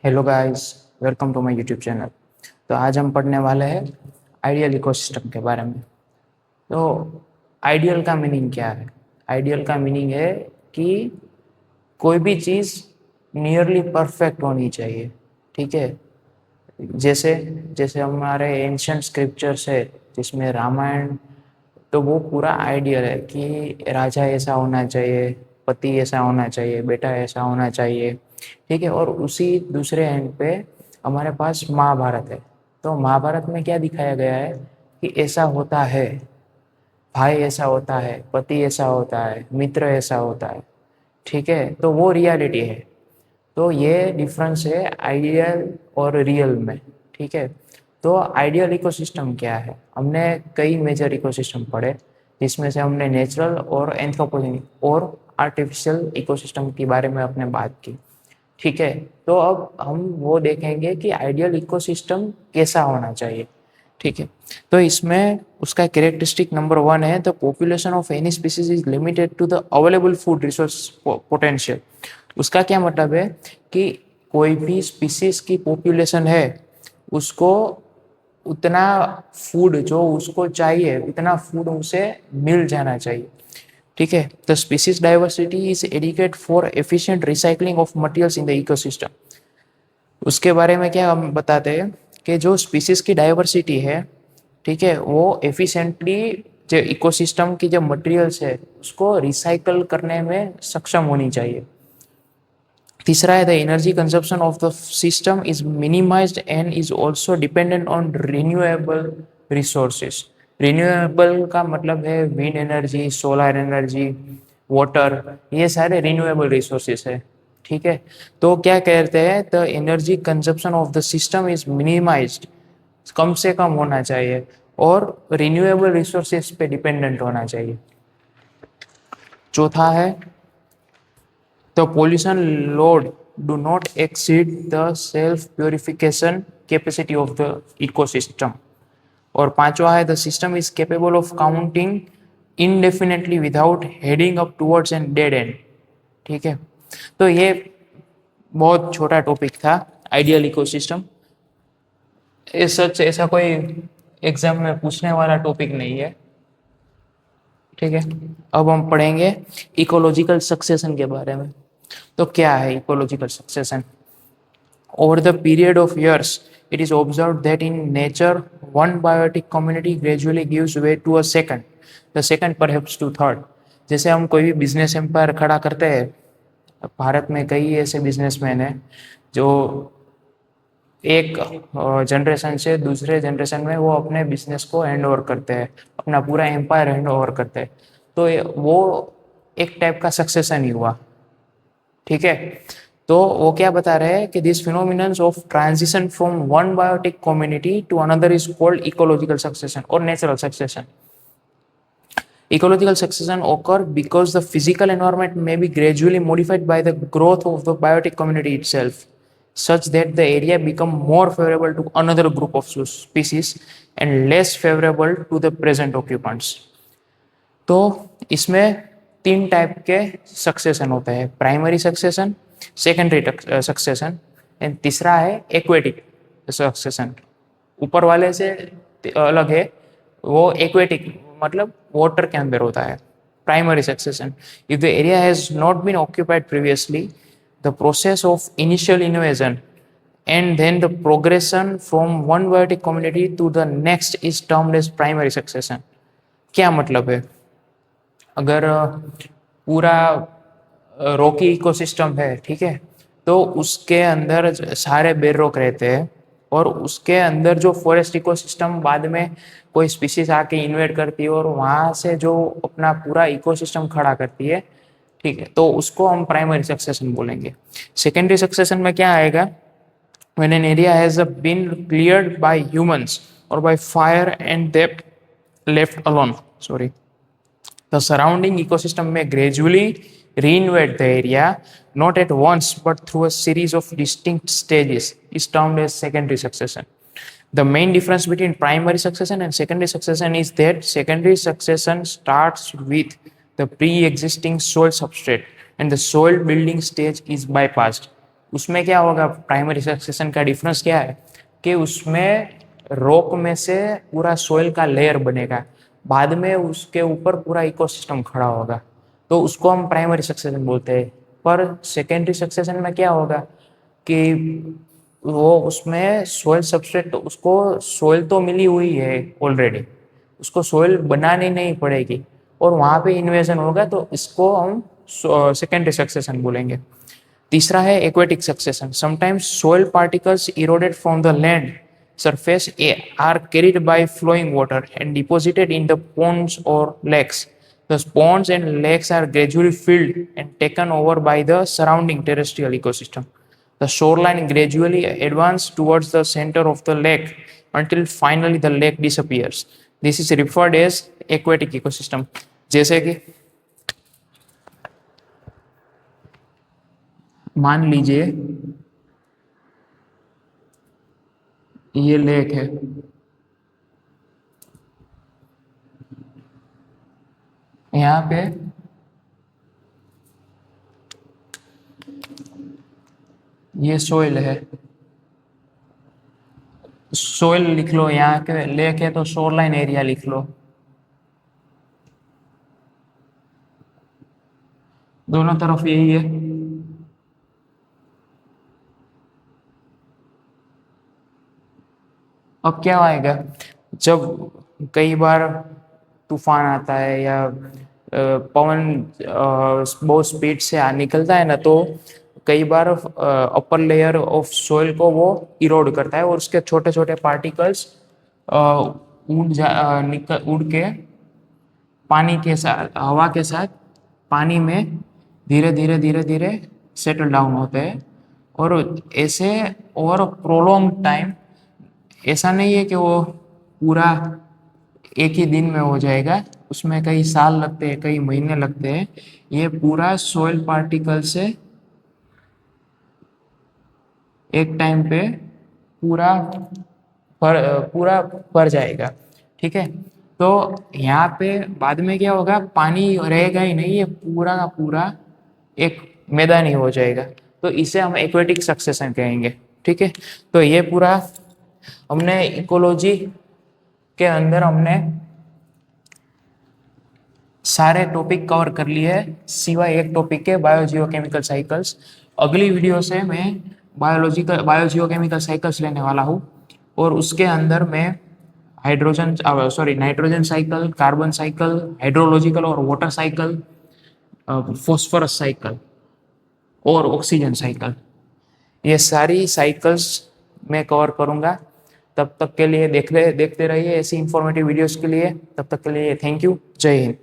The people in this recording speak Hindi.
Hello guys, welcome to my YouTube channel. तो आज हम पढ़ने वाले हैं आइडियल इकोसिस्टम के बारे में। तो आइडियल का मीनिंग क्या है? आइडियल का मीनिंग है कि कोई भी चीज़ नियरली परफेक्ट होनी चाहिए। ठीक है। जैसे जैसे हमारे एंशियंट स्क्रिप्चर्स है, जिसमें रामायण, तो वो पूरा आइडियल है कि राजा ऐसा होना चाहिए, पति ऐसा होना चाहिए, बेटा ऐसा होना चाहिए। ठीक है। और उसी दूसरे एंड पे हमारे पास महाभारत है। तो महाभारत में क्या दिखाया गया है कि ऐसा होता है, भाई ऐसा होता है, पति ऐसा होता है, मित्र ऐसा होता है। ठीक है। तो वो रियलिटी है। तो ये डिफरेंस है आइडियल और रियल में। ठीक है। तो आइडियल इकोसिस्टम क्या है? हमने कई मेजर इकोसिस्टम पढ़े, जिसमें से हमने नेचुरल और एंथ्रोपोजेनिक और आर्टिफिशियल इकोसिस्टम के बारे में अपने बात की। ठीक है। तो अब हम वो देखेंगे कि आइडियल इकोसिस्टम कैसा होना चाहिए। ठीक है। तो इसमें उसका कैरेक्टरिस्टिक नंबर 1 है, the population of any species is limited to the available food resource potential. उसका क्या मतलब है कि कोई भी स्पीसीज की पॉपुलेशन है, उसको उतना फूड जो उसको चाहिए उतना फूड उसे मिल जाना चाहिए। ठीक है। The species diversity is adequate for efficient recycling of materials in the ecosystem. उसके बारे में क्या हम बताते हैं कि जो स्पीसीज की डाइवर्सिटी है, ठीक है, वो एफिशिएंटली जो इकोसिस्टम की जो मटेरियल्स है उसको रिसाइकल करने में सक्षम होनी चाहिए। तीसरा है the energy consumption of the system is minimised and is also dependent on renewable resources. Renewable का मतलब है wind energy, solar energy, water, ये सारे रिन्यूएबल रिसोर्सेज है। ठीक है। तो क्या कहते हैं, the energy consumption of the system is minimized, कम से कम होना चाहिए, और रिन्यूएबल रिसोर्सेज पे डिपेंडेंट होना चाहिए। चौथा है the pollution load do not exceed the self purification capacity of the ecosystem। और पांचवा है the system is capable of counting indefinitely without heading up towards an dead end। ठीक है। तो ये बहुत छोटा टॉपिक था, आइडियल इकोसिस्टम। सच ऐसा कोई एग्जाम में पूछने वाला टॉपिक नहीं है। ठीक है। अब हम पढ़ेंगे इकोलॉजिकल सक्सेशन के बारे में। तो क्या है ecological succession? Over the period of years, it is observed that in nature, one biotic community gradually gives way to a second, the second perhaps to third। जैसे हम कोई भी बिजनेस एम्पायर खड़ा करते हैं, भारत में कई ऐसे बिजनेसमैन हैं जो एक जनरेशन से दूसरे जनरेशन में वो अपने बिजनेस को हैंड ओवर करते हैं, अपना पूरा एम्पायर हैंड ओवर करते हैं। तो वो एक टाइप का सक्सेशन ही हुआ। ठीक है। तो वो क्या बता रहे हैं कि this phenomenon of transition from one biotic community to another is called ecological succession और natural succession. Ecological succession occur because the physical environment may be gradually modified by the growth of the biotic community itself, such that the area become more favorable to another group of species and less favorable to the present occupants। तो इसमें तीन टाइप के सक्सेशन होते हैं, primary succession, secondary succession and तीसरा है एक्वेटिक सक्सेशन। ऊपर वाले से अलग है, वो एक्वेटिक मतलब वाटर के अंदर होता है। Primary succession, if the area has not been occupied previously, the process of initial invasion and then the progression from one biotic community to the next is termed as primary succession। क्या मतलब है? अगर पूरा रॉकी इकोसिस्टम है, ठीक है, तो उसके अंदर सारे बेर रॉक रहते हैं, और उसके अंदर जो फॉरेस्ट इकोसिस्टम बाद में कोई स्पीशीज आके इन्वेड करती है और वहाँ से जो अपना पूरा इकोसिस्टम खड़ा करती है, ठीक है, तो उसको हम प्राइमरी सक्सेशन बोलेंगे। सेकेंडरी सक्सेशन में क्या आएगा? when an area has been cleared by humans or by fire and they left alone, sorry, the surrounding ecosystem may gradually reinvade the area, not at once but through a series of distinct stages, is termed as secondary succession। The main difference between primary succession and secondary succession is that secondary succession starts with the pre-existing soil substrate and the soil building stage is bypassed। उसमें क्या होगा, प्राइमरी सक्सेशन का डिफरेंस क्या है कि उसमें रॉक में से पूरा सोइल का लेयर बनेगा, बाद में उसके ऊपर पूरा इकोसिस्टम खड़ा होगा, तो उसको हम प्राइमरी सक्सेशन बोलते हैं। पर सेकेंडरी सक्सेशन में क्या होगा कि वो उसमें सोइल सबस्ट्रेट, तो उसको सोइल तो मिली हुई है ऑलरेडी, उसको सोइल बनानी नहीं पड़ेगी और वहाँ पे इन्वेजन होगा, तो इसको हम सेकेंडरी सक्सेशन बोलेंगे। तीसरा है aquatic succession. Sometimes soil particles eroded from the land surface are carried by flowing water and deposited in the ponds or lakes. The ponds and lakes are gradually filled and taken over by the surrounding terrestrial ecosystem. The shoreline gradually advances towards the center of the lake until finally the lake disappears. This is referred as aquatic ecosystem. जैसे कि मान लीजिए ये लेक है, यहाँ पे ये सोइल है, सोइल लिख लो, यहाँ के लेक है तो शोरलाइन एरिया लिख लो, दोनों तरफ यही है। अब क्या आएगा, जब कई बार तूफान आता है या पवन बहुत स्पीड से निकलता है ना, तो कई बार अपर लेयर ऑफ सोइल को वो इरोड करता है और उसके छोटे छोटे पार्टिकल्स उड़ के पानी के साथ, हवा के साथ पानी में धीरे धीरे धीरे धीरे सेटल डाउन होते हैं। और ऐसे ओवर प्रोलॉन्ग टाइम, ऐसा नहीं है कि वो पूरा एक ही दिन में हो जाएगा, उसमें कई साल लगते हैं, कई महीने लगते हैं। ये पूरा सोइल पार्टिकल से एक टाइम पे पूरा पूरा भर जाएगा, ठीक है। तो यहाँ पे बाद में क्या होगा, पानी रहेगा ही नहीं, ये पूरा का पूरा एक मैदानी हो जाएगा, तो इसे हम एक्वेटिक सक्सेशन कहेंगे, ठीक है। तो ये पूरा हमने इकोलॉजी के अंदर हमने सारे टॉपिक कवर कर लिए हैं, सिवाय एक टॉपिक के, बायोजियोकेमिकल साइकिल्स। अगली वीडियो से मैं बायोजियोकेमिकल साइकिल्स लेने वाला हूँ, और उसके अंदर मैं nitrogen cycle, carbon cycle, hydrological और वाटर साइकिल, फॉस्फोरस साइकिल और ऑक्सीजन साइकिल, ये सारी साइकिल्स मैं कवर करूँगा। तब तक के लिए देखते रहिए ऐसी इंफॉर्मेटिव वीडियोस के लिए। तब तक के लिए थैंक यू, जय हिंद।